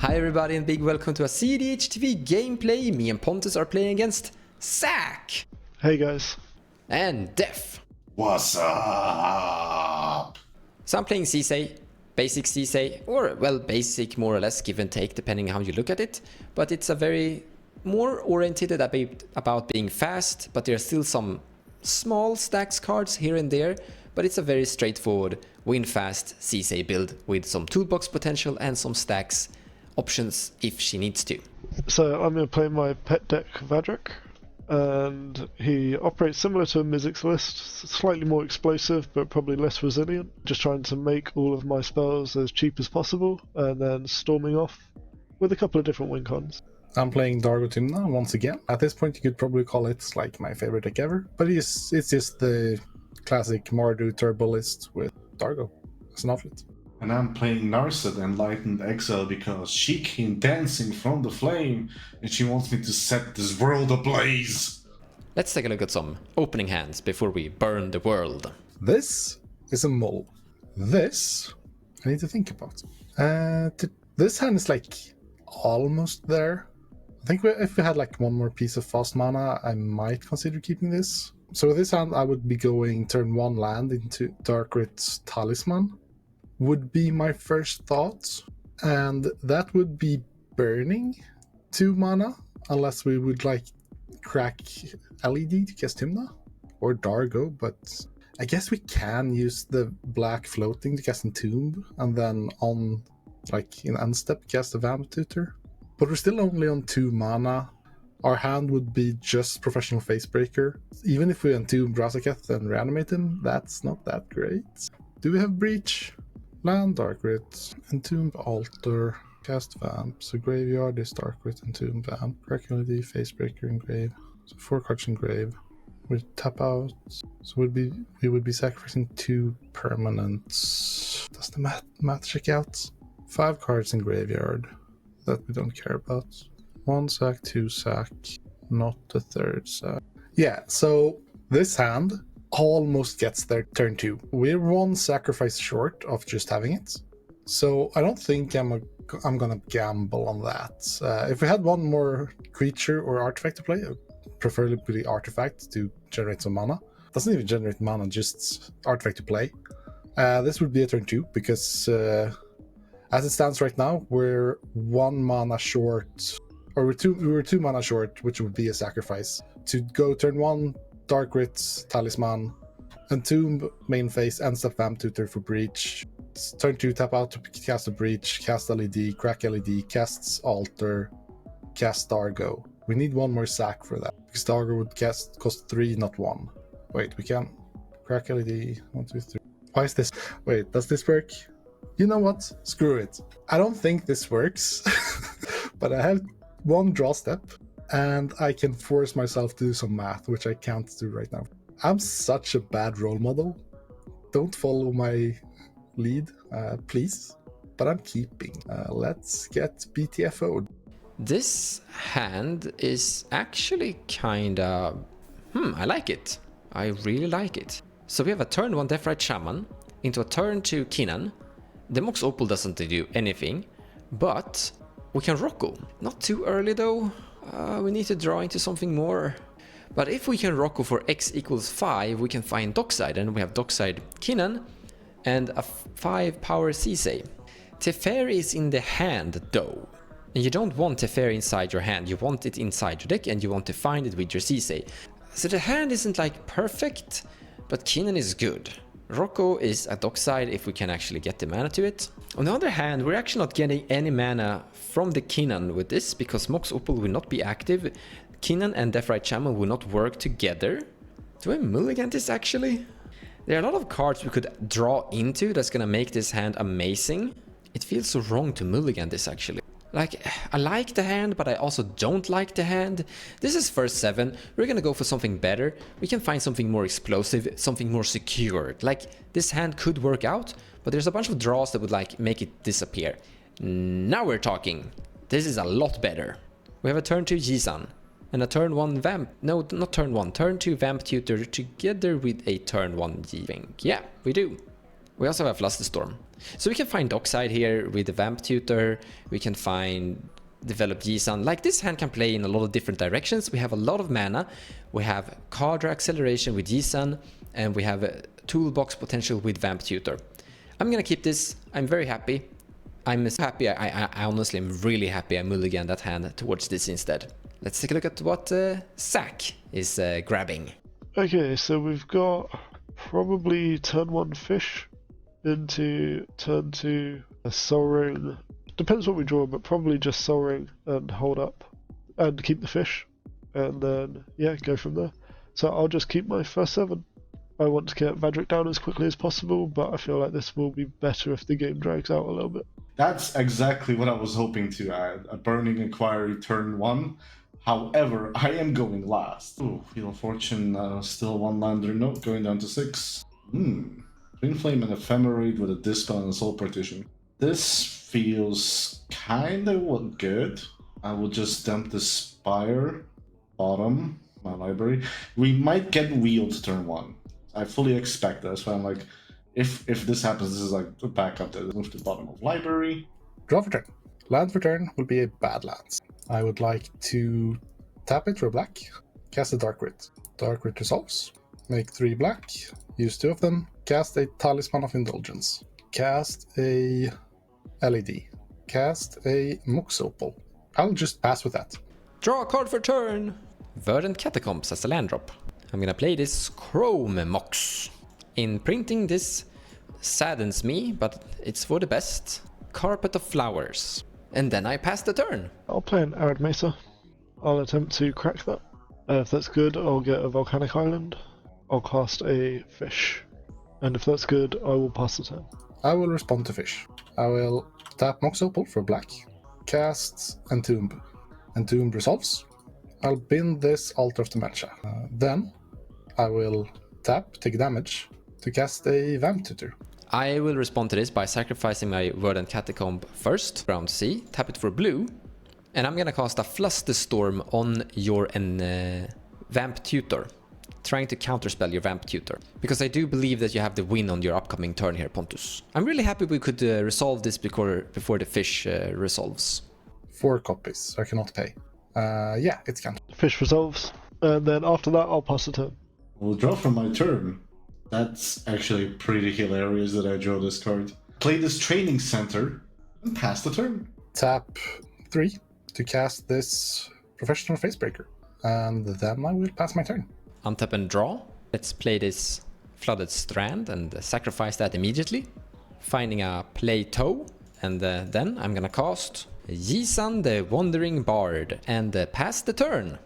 Hi everybody and big welcome to a cEDH TV gameplay. Me and Pontus are playing against Zack. Hey guys. And Def. What's up? So I'm playing Sisay, basic Sisay, or well basic more or less, give and take depending how you look at it. But it's a very more oriented about being fast, but there are still some small stacks cards here and there. But it's a very straightforward win fast Sisay build with some toolbox potential and some stacks options if she needs to. So I'm going to play my pet deck Vadrik, and he operates similar to a Mizzix list, slightly more explosive but probably less resilient. Just trying to make all of my spells as cheap as possible and then storming off with a couple of different win cons. I'm playing Dargo Tymna once again. At this point you could probably call it like my favorite deck ever, but it's just the classic Mardu turbo list with Dargo as an outlet. And I'm playing Narset Enlightened Exile because she came dancing from the flame and she wants me to set this world ablaze. Let's take a look at some opening hands before we burn the world. This is a mole. This I need to think about. This hand is like almost there. I think if we had like one more piece of fast mana, I might consider keeping this. So with this hand, I would be going turn 1 land into Darkrit's Talisman. Would be my first thought. And that would be burning 2 mana, unless we would like crack LED to cast Tymna or Dargo, but I guess we can use the black floating to cast Entomb and then on like in end step cast a Vamp Tutor. But we're still only on 2 mana. Our hand would be just Professional Facebreaker. Even if we Entomb Razaketh and reanimate him, that's not that great. Do we have Breach? Land Darkrit, Entomb Altar, cast Vamp. So Graveyard is Darkrit, Entomb Vamp, Reckledy, Facebreaker, and Grave. So 4 cards in Grave. We tap out. So we would be sacrificing 2 permanents. Does the math check out? 5 cards in Graveyard that we don't care about. 1 sack, 2 sack, not the 3rd sack. Yeah, so this hand almost gets there turn 2. We're 1 sacrifice short of just having it. So I don't think I'm gonna gamble on that. If we had 1 more creature or artifact to play, preferably artifact to generate some mana. Doesn't even generate mana, just artifact to play. This would be a turn 2 because as it stands right now, we're 1 mana short, or we're 2 mana short, which would be a sacrifice. To go turn 1, Darkrit, Talisman, Entomb, main phase, end step Vamp Tutor for Breach. Turn 2, tap out to cast a Breach, cast LED, crack LED, casts Altar, cast Dargo. We need 1 more sack for that, because Dargo would cost 3, not 1. Wait, we can crack LED, 1, 2, 3. Why is this? Wait, does this work? You know what? Screw it. I don't think this works, but I have 1 draw step, and I can force myself to do some math, which I can't do right now. I'm such a bad role model. Don't follow my lead, please. But I'm keeping. Let's get BTFO'd. This hand is actually kinda... I like it. I really like it. So we have a turn 1 Deathrite Shaman into a turn 2 Kinnan. The Mox Opal doesn't do anything, but we can Rocco. Not too early though. We need to draw into something more. But if we can Rocco for x equals 5, we can find Dockside, and we have Dockside Kinnan and a 5 power Sisay. Teferi is in the hand though. And you don't want Teferi inside your hand, you want it inside your deck and you want to find it with your Sisay. So the hand isn't like perfect, but Kinnan is good. Rocco is a Dockside if we can actually get the mana to it. On the other hand, we're actually not getting any mana from the Kinnan with this, because Mox Opal will not be active. Kinnan and Deathrite Shaman will not work together. Do I mulligan this actually? There are a lot of cards we could draw into that's gonna make this hand amazing. It feels so wrong to mulligan this actually. Like, I like the hand, but I also don't like the hand. This is first 7. We're gonna go for something better. We can find something more explosive, something more secured. Like, this hand could work out, but there's a bunch of draws that would like make it disappear. Now we're talking. This is a lot better. We have a turn 2 Jisan and a turn 1 Vamp. No, not turn 1. Turn 2 Vamp Tutor together with a turn 1 Ji. Yeah, we do. We also have Flusterstorm. So we can find Dockside here with the Vamp Tutor. We can find develop Jisan. Like, this hand can play in a lot of different directions. We have a lot of mana. We have card acceleration with Jisan, and we have a toolbox potential with Vamp Tutor. I'm gonna keep this. I'm very happy. I'm so happy. I honestly am really happy I mulliganed that hand towards this instead. Let's take a look at what Zach is grabbing. Okay, so we've got probably turn 1 fish into turn 2 a Soul Ring. Depends what we draw, but probably just Soul Ring and hold up and keep the fish, and then yeah, go from there. So I'll just keep my first 7. I want to get Vadrik down as quickly as possible, but I feel like this will be better if the game drags out a little bit. That's exactly what I was hoping to add. A Burning Inquiry turn 1. However, I am going last. Ooh, Wheel of Fortune, still 1 lander note, going down to 6. Twin Flame and Ephemerate with a Dispel and a Soul Partition. This feels kinda good. I will just dump the Spire, bottom, my library. We might get wheeled turn 1. I fully expect that, so I'm like, if this happens, this is like the backup to move to the bottom of library. Draw for turn. Land for turn will be a bad land. I would like to tap it for a black, cast a Dark Writ. Dark Writ resolves, make 3 black, use 2 of them, cast a Talisman of Indulgence, cast a LED, cast a Mox Opal. I'll just pass with that. Draw a card for turn. Verdant Catacombs as a land drop. I'm gonna play this Chrome Mox. In printing, this saddens me, but it's for the best. Carpet of Flowers. And then I pass the turn. I'll play an Arid Mesa. I'll attempt to crack that. If that's good, I'll get a Volcanic Island. I'll cast a fish. And if that's good, I will pass the turn. I will respond to fish. I will tap Mox Opal for black, cast Entomb. Entomb resolves. I'll bin this Altar of Dementia. Then I will tap, take damage, to cast a Vamp Tutor. I will respond to this by sacrificing my Verdant Catacomb first, round C, tap it for blue, and I'm gonna cast a Flusterstorm on your Vamp Tutor, trying to counterspell your Vamp Tutor, because I do believe that you have the win on your upcoming turn here, Pontus. I'm really happy we could resolve this before the fish resolves. 4 copies, I cannot pay. Yeah, it's counter. Fish resolves, and then after that, I'll pass the turn. We'll draw from my turn. That's actually pretty hilarious that I draw this card. Play this Training Center and pass the turn. Tap 3 to cast this Professional Facebreaker, and then I will pass my turn. Untap and draw. Let's play this Flooded Strand and sacrifice that immediately. Finding a Plateau, and then I'm gonna cast Yisan the Wandering Bard and pass the turn.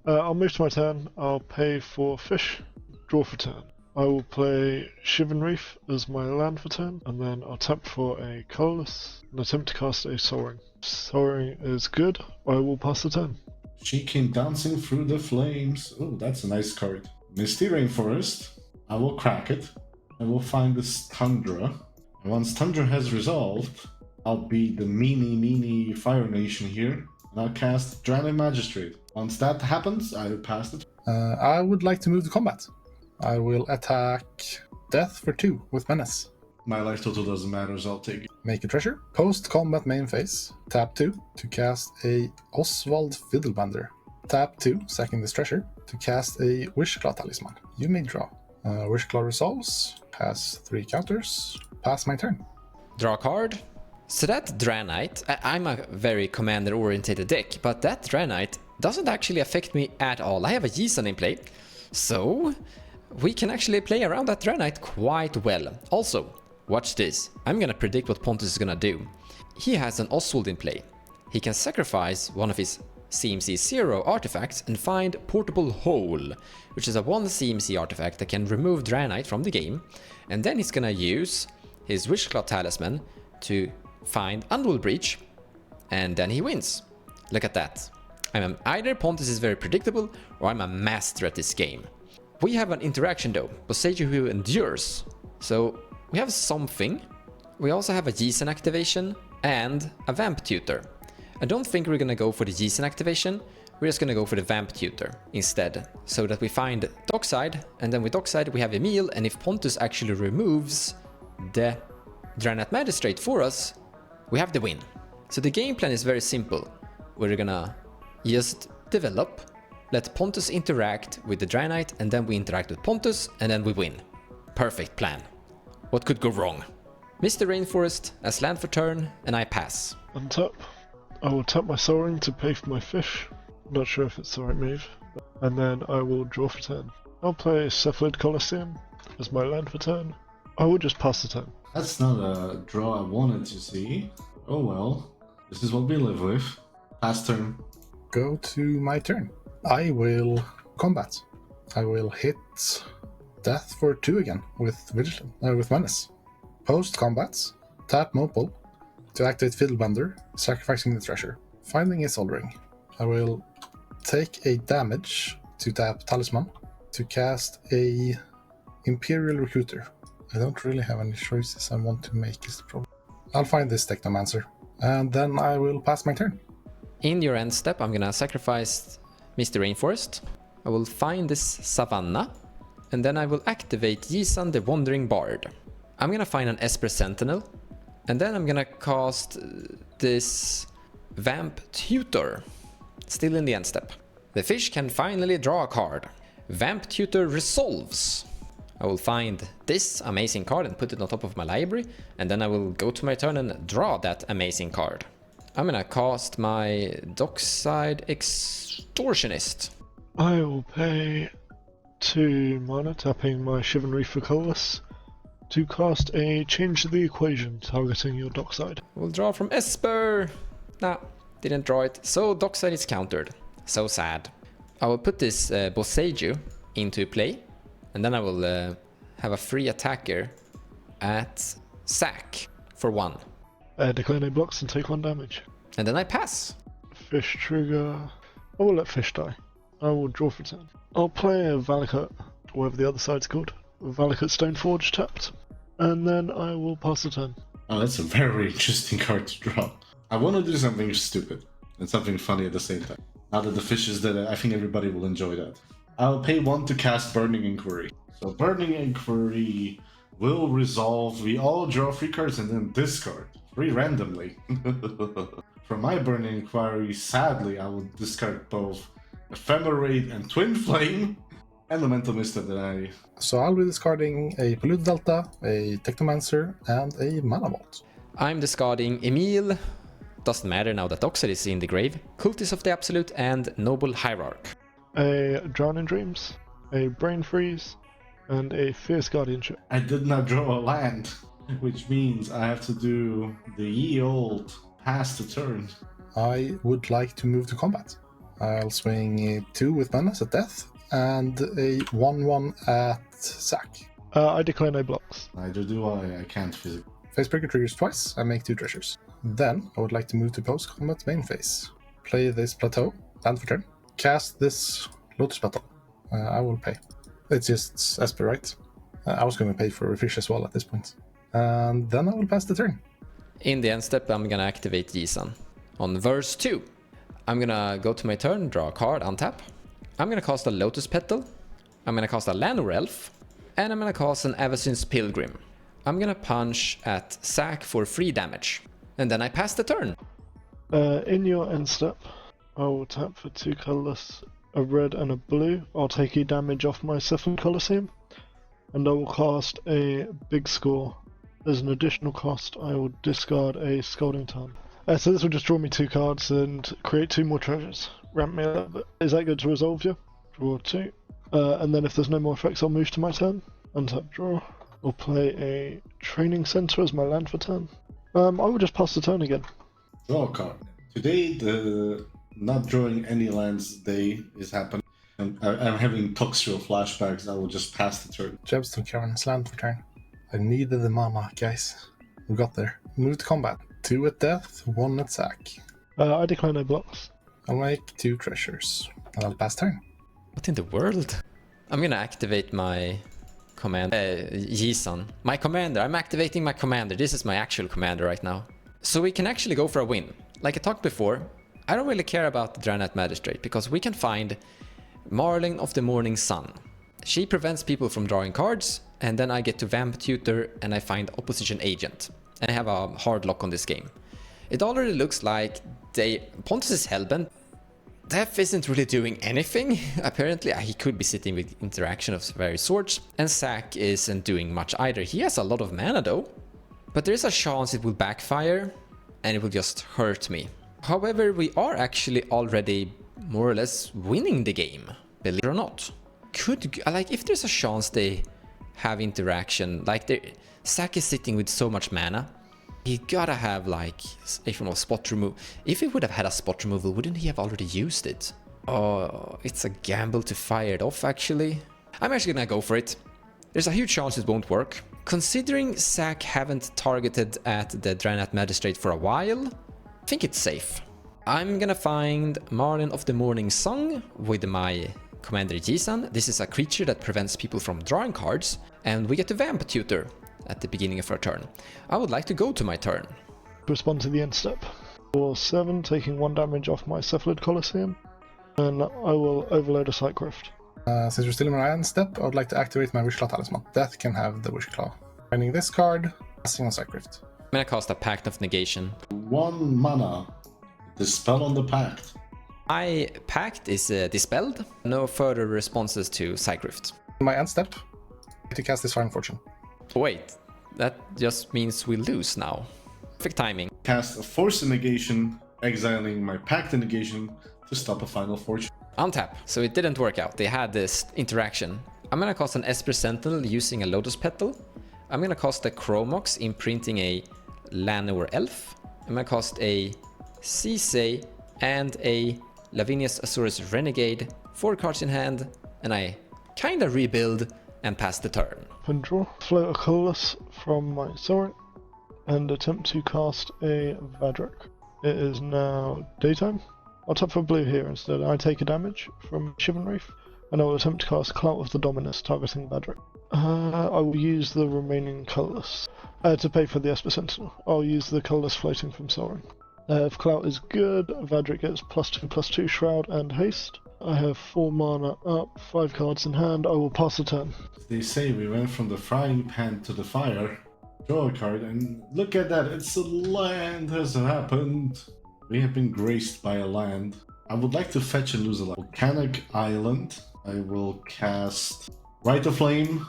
I'll move to my turn. I'll pay for fish, draw for turn. I will play Shivan Reef as my land for turn, and then I'll tap for a colorless and attempt to cast a Soul Ring. Soul Ring is good. I will pass the turn. She came dancing through the flames. Oh, that's a nice card. Misty Rainforest. I will crack it. I will find this Tundra. And once Tundra has resolved, I'll be the meanie Fire Nation here, and I'll cast Draenei Magistrate. Once that happens, I will pass it. I would like to move to combat. I will attack Death for 2 with Menace. My life total doesn't matter, so I'll take it. Make a treasure. Post-combat main phase. Tap 2 to cast a Oswald Fiddlebender. Tap 2, sacking this treasure, to cast a Wishclaw Talisman. You may draw. Wishclaw resolves. Has 3 counters. Pass my turn. Draw a card. So that Draenei, I'm a very commander-oriented deck, but that Draenei doesn't actually affect me at all. I have a Yisan in play, so we can actually play around that Draenei quite well. Also, watch this. I'm gonna predict what Pontus is gonna do. He has an Oswald in play. He can sacrifice one of his CMC 0 artifacts and find Portable Hole, which is a 1 CMC artifact that can remove Draenei from the game. And then he's gonna use his Wishclaw Talisman to find Unwell Breach, and then he wins. Look at that. Either Pontus is very predictable, or I'm a master at this game. We have an interaction though, Boseiju who endures. So we have something. We also have a Yisan activation and a Vamp Tutor. I don't think we're gonna go for the Yisan activation, we're just gonna go for the Vamp Tutor instead, so that we find Dockside, and then with Dockside we have Emil, and if Pontus actually removes the Draenei Magistrate for us, we have the win. So the game plan is very simple. We're gonna just develop, let Pontus interact with the Draenei, and then we interact with Pontus, and then we win. Perfect plan. What could go wrong? Mr. Rainforest as land for turn, and I pass. Untap. I will tap my Soaring to pay for my fish. Not sure if it's the right move. And then I will draw for turn. I'll play Cephalid Colosseum as my land for turn. I will just pass the turn. That's not a draw I wanted to see. Oh well. This is what we live with. Pass turn. Go to my turn. I will combat. I will hit death for 2 again with with Menace. Post combat, tap Mopal to activate Fiddlebender, sacrificing the treasure. Finding a Soul Ring. I will take a damage to tap Talisman to cast a Imperial Recruiter. I don't really have any choices I want to make is the problem. I'll find this Technomancer, and then I will pass my turn. In your end step, I'm gonna sacrifice Mr. Rainforest. I will find this Savannah, and then I will activate Yisan the Wandering Bard. I'm gonna find an Esper Sentinel, and then I'm gonna cast this Vamp Tutor, still in the end step. The fish can finally draw a card. Vamp Tutor resolves. I will find this amazing card and put it on top of my library, and then I will go to my turn and draw that amazing card. I'm gonna cast my Dockside Extortionist. I will pay 2 mana, tapping my Chivalry for Colas, to cast a Change the Equation targeting your Dockside. We'll draw from Esper. Nah, didn't draw it. So Dockside is countered. So sad. I will put this Boseiju into play, and then I will have a free attacker at sack for 1. Declare no blocks and take 1 damage. And then I pass. Fish trigger. I will let fish die. I will draw for turn. I'll play a Valakut, whatever the other side's called. Valakut Stoneforge tapped. And then I will pass the turn. Oh, that's a very interesting card to draw. I want to do something stupid and something funny at the same time. Now that the fish is dead, I think everybody will enjoy that. I'll pay 1 to cast Burning Inquiry. So Burning Inquiry will resolve. We all draw 3 cards and then discard 3 randomly. From my Burning Inquiry, sadly, I will discard both Ephemerate and Twin Flame, and the Mental Misstep that I... So I'll be discarding a Polluted Delta, a Technomancer, and a Mana Vault. I'm discarding Emil. Doesn't matter now that Dockside is in the grave. Cultist of the Absolute and Noble Hierarch. A Drown in Dreams, a Brain Freeze, and a Fierce Guardianship. I did not draw a land, which means I have to do the ye old pass the turn. I would like to move to combat. I'll swing 2 with Menace at death, and a 1/1 at sack. I declare no blocks. Neither do I can't physically. Facebreaker triggers twice, I make 2 treasures. Then I would like to move to post-combat main phase. Play this Plateau, land for turn. Cast this Lotus Petal. I will pay. It's just Esper, right? I was going to pay for a fish as well at this point. And then I will pass the turn. In the end step, I'm gonna activate Yisan. On verse 2, I'm gonna go to my turn, draw a card, untap. I'm gonna cast a Lotus Petal. I'm gonna cast a Llanowar Elf. And I'm gonna cast an Avacyn's Pilgrim. I'm gonna punch at sack for 3 damage. And then I pass the turn. In your end step, I will tap for 2 colorless, a red and a blue. I'll take a damage off my Cephalid Colosseum, and I will cast a big score. As an additional cost, I will discard a Scalding Tarn. So this will just draw me 2 cards and create 2 more treasures. Ramp me a little bit. Is that good to resolve you? Draw 2. And then if there's no more effects, I'll move to my turn. Untap, draw. I'll play a Training Center as my land for turn. I will just pass the turn again. Draw a card. Today, the not drawing any lands day is happening. And I'm having Toxrill flashbacks. I will just pass the turn. Gemstone Cairn's land for turn. I needed the mana, guys. We got there. Move to combat. 2 at death, 1 at sack. I declare no blocks. I'll make 2 treasures. And I'll pass turn. What in the world? I'm gonna activate my command, Yisan. My commander, I'm activating my commander. This is my actual commander right now. So we can actually go for a win. Like I talked before, I don't really care about the Draenei Magistrate because we can find Marling of the Morning Sun. She prevents people from drawing cards and then I get to Vamp Tutor and I find Opposition Agent. And I have a hard lock on this game. It already looks like Pontus is hellbent. Def isn't really doing anything, apparently. He could be sitting with interaction of various sorts. And Zack isn't doing much either. He has a lot of mana though. But there is a chance it will backfire and it will just hurt me. However, we are actually already more or less winning the game, believe it or not. If there's a chance they have interaction, Zack is sitting with so much mana. He gotta have spot remove. If he would have had a spot removal, wouldn't he have already used it? Oh, it's a gamble to fire it off actually. I'm actually gonna go for it. There's a huge chance it won't work. Considering Zack haven't targeted at the Draenei Magistrate for a while, I think it's safe. I'm gonna find Marlin of the Morning Song with my Commander Jisan. This is a creature that prevents people from drawing cards, and we get to Vamp Tutor at the beginning of our turn. I would like to go to my turn. Respond to the end step. For 7, taking 1 damage off my Cephalid Colosseum, and I will overload a Cycroft. Since we're still in my end step, I would like to activate my Wishclaw Talisman. Death can have the Wishclaw. Finding this card, casting on Cycroft. I'm gonna cast a Pact of Negation. 1 mana. Dispel on the Pact. My Pact is dispelled. No further responses to Cycroft. In my end step, to cast this Fine Fortune. Wait, that just means we lose now. Perfect timing. Cast a Force Negation, exiling my Pact Negation to stop a Final Fortune. Untap. So it didn't work out. They had this interaction. I'm gonna cast an Esper Sentinel using a Lotus Petal. I'm gonna cast a Chromox, imprinting a Llanowar Elf. I'm gonna cast a Sisay and a Lavinia's Azorius Renegade. 4 cards in hand, and I kinda rebuild and pass the turn. And draw. Float a colorless from my Sorin and attempt to cast a Vadrik. It is now daytime. I'll tap for blue here instead. I take a damage from Shivan Reef, and I will attempt to cast Clout of the Dominus, targeting Vadrik. I will use the remaining colorless to pay for the Esper Sentinel. I'll use the colorless floating from Sorin. If Clout is good, Vadrik gets +2/+2 Shroud and Haste. I have 4 mana up, 5 cards in hand. I will pass the turn. They say we went from the frying pan to the fire. Draw a card, and look at that, it's a land has happened. We have been graced by a land. I would like to fetch and lose a land. Volcanic Island. I will cast Rite of Flame,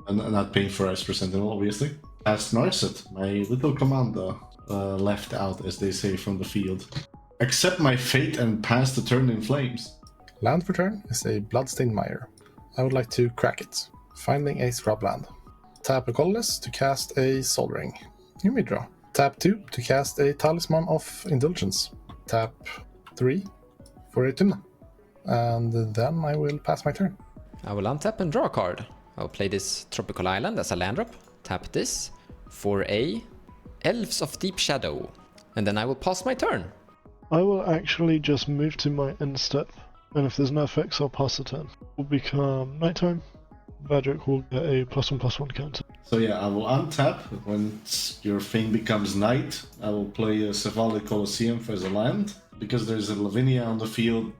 and not paying for Esper Sentinel, obviously. Cast Narset, my little commander, left out, as they say, from the field. Accept my fate and pass the turn in flames. Land for turn is a Bloodstained Mire. I would like to crack it. Finding a scrub land. Tap a colorless to cast a Soul Ring. You may draw. Tap 2 to cast a Talisman of Indulgence. Tap 3 for a Tymna. And then I will pass my turn. I will untap and draw a card. I'll play this Tropical Island as a land drop. Tap this for a Elves of Deep Shadow. And then I will pass my turn. I will actually just move to my end step, and if there's no effects, I'll pass the turn. It will become nighttime. Vadrik will get a +1/+1 counter. So yeah, I will untap. When your thing becomes night, I will play a Cephalid Colosseum as a land. Because there's a Lavinia on the field,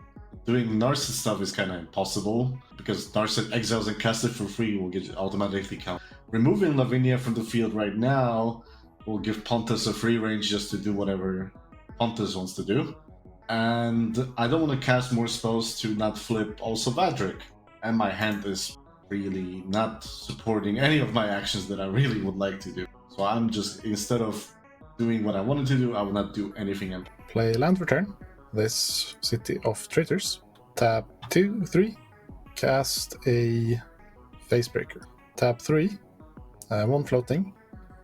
doing Narset stuff is kind of impossible. Because Narset exiles and casts it for free will get automatically count. Removing Lavinia from the field right now will give Pontus a free range just to do whatever Pontus wants to do. And I don't want to cast more spells to not flip also Vadrik. And my hand is really not supporting any of my actions that I really would like to do. So I'm just, instead of doing what I wanted to do, I will not do anything else. Play land for turn. This City of Traitors. Tap 2, 3. Cast a Facebreaker. Tap 3. 1 floating.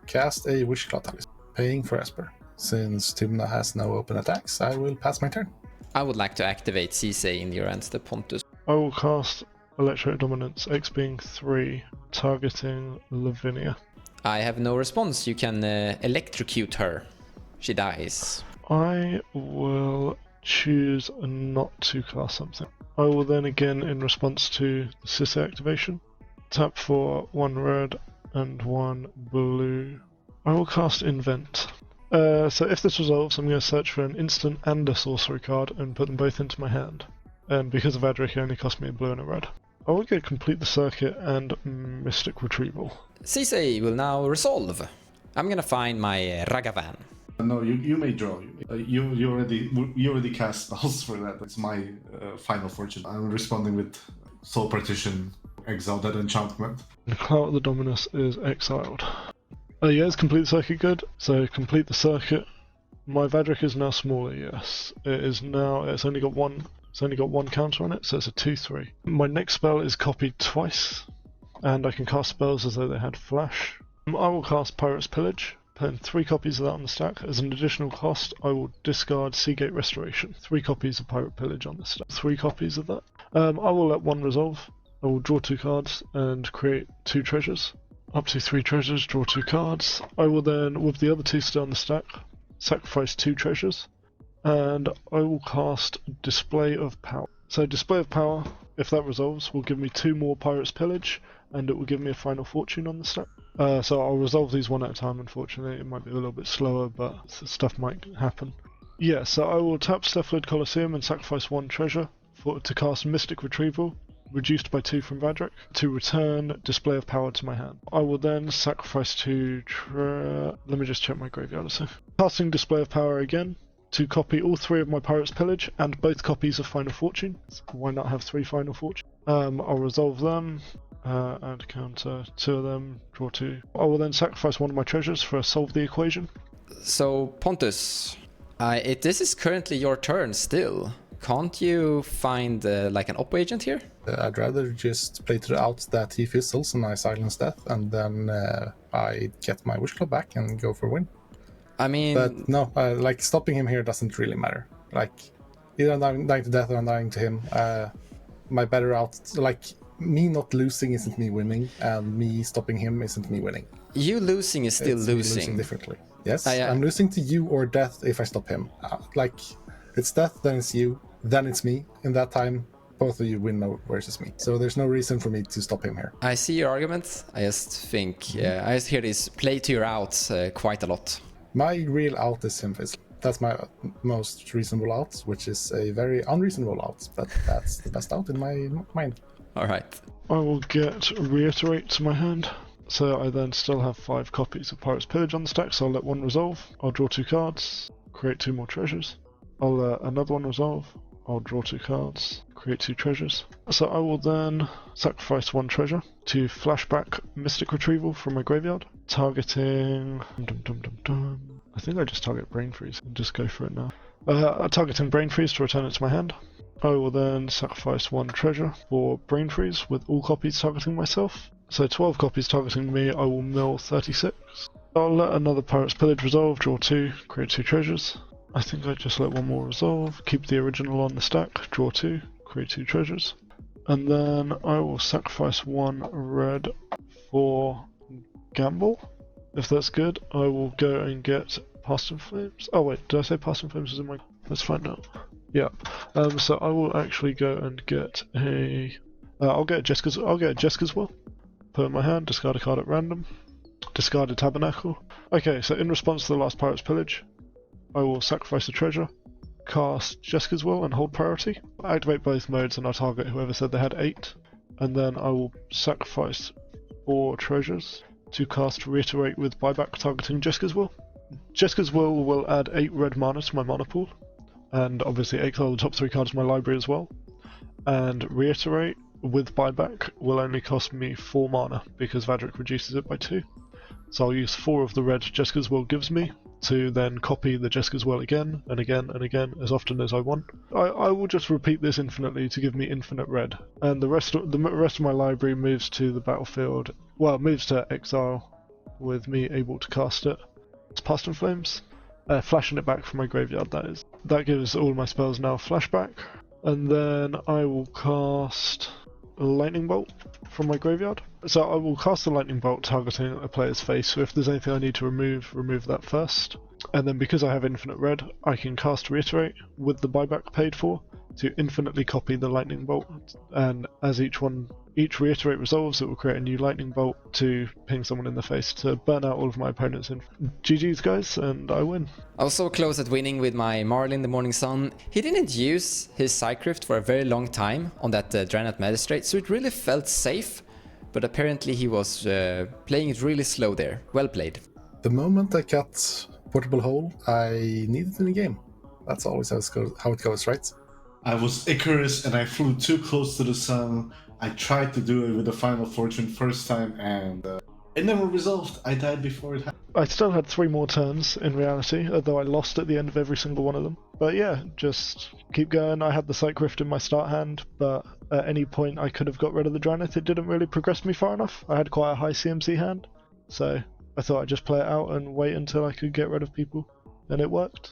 Cast a Wishclaw Talisman. Paying for Esper. Since Tymna has no open attacks, I will pass my turn. I would like to activate Sisay in your end step, Pontus. I will cast Electro Dominance, X being 3, targeting Lavinia. I have no response. You can electrocute her. She dies. I will choose not to cast something. I will then again, in response to the Sisay activation, tap for 1 red and 1 blue. I will cast Invent. So if this resolves, I'm going to search for an instant and a sorcery card and put them both into my hand. And because of Vadrik, it only cost me a blue and a red. I will go Complete the Circuit and Mystic Retrieval. Sisay will now resolve. I'm gonna find my Ragavan. No, you may draw. You already cast spells for that. It's my final fortune. I'm responding with Soul Partition, exile that enchantment. And Clout of the Dominus is exiled. Yeah, is Complete the Circuit good? So Complete the Circuit. My Vadrik is now smaller, yes. It is now, it's only got one counter on it, so it's a 2/3. My next spell is copied twice, and I can cast spells as though they had flash. I will cast Pirate's Pillage, putting 3 copies of that on the stack. As an additional cost, I will discard Seagate Restoration. 3 copies of Pirate Pillage on the stack. 3 copies of that. I will let 1 resolve. I will draw 2 cards and create 2 treasures. Up to 3 treasures, draw 2 cards. I will then, with the other 2 still on the stack, sacrifice 2 treasures. And I will cast Display of Power. So Display of Power, if that resolves, will give me 2 more Pirate's Pillage, and it will give me a Final Fortune on the stack. So I'll resolve these one at a time, unfortunately. It might be a little bit slower, but stuff might happen. Yeah, so I will tap Cephalid Colosseum and sacrifice 1 treasure to cast Mystic Retrieval, reduced by 2 from Vadrik, to return Display of Power to my hand. I will then sacrifice 2 let me just check my graveyard a sec. Casting Display of Power again, to copy all 3 of my Pirate's Pillage and both copies of Final Fortune. Why not have 3 Final Fortune? I'll resolve them, and counter 2 of them, draw 2. I will then sacrifice 1 of my treasures for Solve the Equation. So Pontus, this is currently your turn still. Can't you find like an op agent here? I'd rather just play it out that he fizzles and I silence death, and then I get my Wish Club back and go for a win. I mean... But no, like stopping him here doesn't really matter. Like, either I'm dying to death or I'm dying to him. My better out, like, me not losing isn't me winning, and me stopping him isn't me winning. You losing is still It's me losing. Differently. Yes, I'm losing to you or death if I stop him. Like, it's death, then it's you, then it's me. In that time, both of you win versus me. So there's no reason for me to stop him here. I see your argument. I just think, I just hear this play to your outs quite a lot. My real out is him fizzle. That's my most reasonable out, which is a very unreasonable out, but that's the best out in my mind. Alright. I will get Reiterate to my hand. So I then still have 5 copies of Pirate's Pillage on the stack, so I'll let 1 resolve. I'll draw 2 cards, create 2 more treasures. I'll let another 1 resolve. I'll draw 2 cards, create 2 treasures. So I will then sacrifice 1 treasure to flashback Mystic Retrieval from my graveyard, targeting... I think I just target Brain Freeze and just go for it now. Targeting Brain Freeze to return it to my hand. I will then sacrifice 1 treasure for Brain Freeze with all copies targeting myself. So 12 copies targeting me, I will mill 36. I'll let another Pirate's Pillage resolve, draw 2, create 2 treasures. I think I just let 1 more resolve, keep the original on the stack, draw 2, create 2 treasures. And then I will sacrifice 1 red for Gamble. If that's good, I will go and get Past in Flames. Oh wait, did I say Past in Flames is in my... Let's find out. Yeah. So I will actually go and get a... I'll get a Jeska's Will. Put it in my hand, discard a card at random. Discard a Tabernacle. Okay, so in response to the last Pirate's Pillage, I will sacrifice a treasure, cast Jeska's Will and hold priority. Activate both modes and I'll target whoever said they had 8. And then I will sacrifice 4 treasures to cast Reiterate with buyback targeting Jeska's Will. Jeska's Will add 8 red mana to my mana pool, and obviously exile the top 3 cards of my library as well. And Reiterate with buyback will only cost me 4 mana because Vadrik reduces it by 2. So I'll use 4 of the red Jeska's Will gives me to then copy the Jeska's Will again and again and again as often as I want. I will just repeat this infinitely to give me infinite red, and the rest of my library moves to the battlefield. Well, moves to exile with me able to cast it. It's Past in Flames, flashing it back from my graveyard. That is. That gives all my spells now flashback, and then I will cast a Lightning Bolt from my graveyard. So I will cast the lightning bolt targeting a player's face, so if there's anything I need to remove that first. And then because I have infinite red, I can cast Reiterate with the buyback paid for to infinitely copy the lightning bolt, and as each Reiterate resolves, it will create a new lightning bolt to ping someone in the face to burn out all of my opponents. GG's guys, and I win. I was so close at winning with my Marlin the Morning Sun. He didn't use his Psycrift for a very long time on that Draenei Magistrate, so it really felt safe, but apparently he was playing it really slow there. Well played. The moment I got Portable Hole, I needed in the game. That's always how it goes, right? I was Icarus and I flew too close to the sun. I tried to do it with the Final Fortune first time and it never resolved. I died before it happened. I still had 3 more turns in reality, although I lost at the end of every single one of them. But yeah, just keep going. I had the Psycrift in my start hand, but at any point I could have got rid of the Draenei. It didn't really progress me far enough. I had quite a high CMC hand, so I thought I'd just play it out and wait until I could get rid of people, and it worked.